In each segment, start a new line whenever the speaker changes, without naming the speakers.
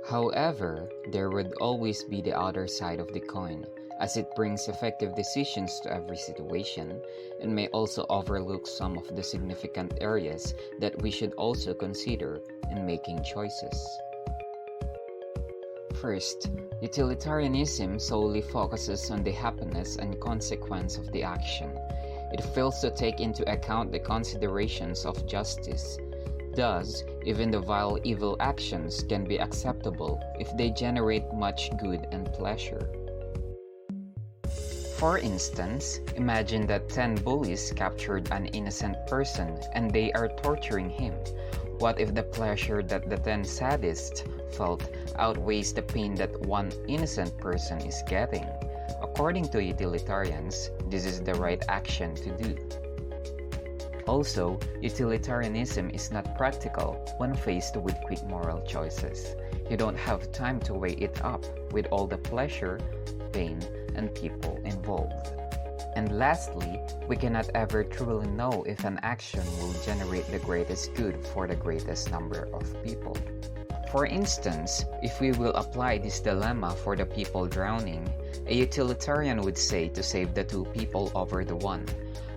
However, there would always be the other side of the coin, as it brings effective decisions to every situation and may also overlook some of the significant areas that we should also consider in making choices. First, utilitarianism solely focuses on the happiness and consequence of the action. It fails to take into account the considerations of justice. Thus, even the vile evil actions can be acceptable if they generate much good and pleasure. For instance, imagine that 10 bullies captured an innocent person and they are torturing him. What if the pleasure that the 10 sadists felt outweighs the pain that one innocent person is getting? According to utilitarians, this is the right action to do. Also, utilitarianism is not practical when faced with quick moral choices. You don't have time to weigh it up with all the pleasure, pain, and people involved. And lastly, we cannot ever truly know if an action will generate the greatest good for the greatest number of people. For instance, if we will apply this dilemma for the people drowning, a utilitarian would say to save the 2 people over the 1.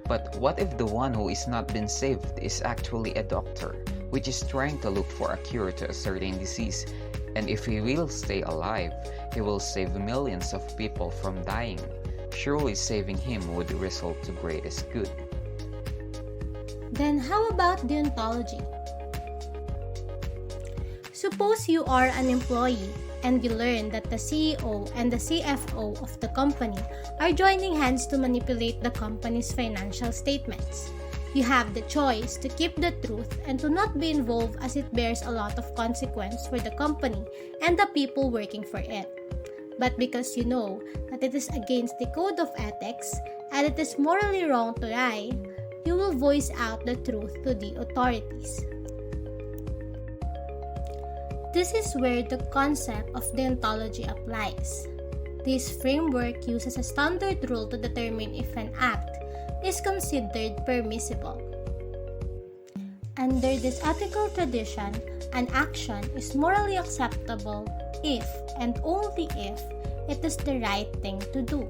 But what if the one who is not been saved is actually a doctor, which is trying to look for a cure to a certain disease, and if he will stay alive, he will save millions of people from dying. Surely saving him would result to greatest good.
Then how about deontology? Suppose you are an employee and you learn that the CEO and the CFO of the company are joining hands to manipulate the company's financial statements. You have the choice to keep the truth and to not be involved, as it bears a lot of consequence for the company and the people working for it. But because you know that it is against the code of ethics and it is morally wrong to lie, you will voice out the truth to the authorities. This is where the concept of deontology applies. This framework uses a standard rule to determine if an act is considered permissible. Under this ethical tradition, an action is morally acceptable if and only if it is the right thing to do.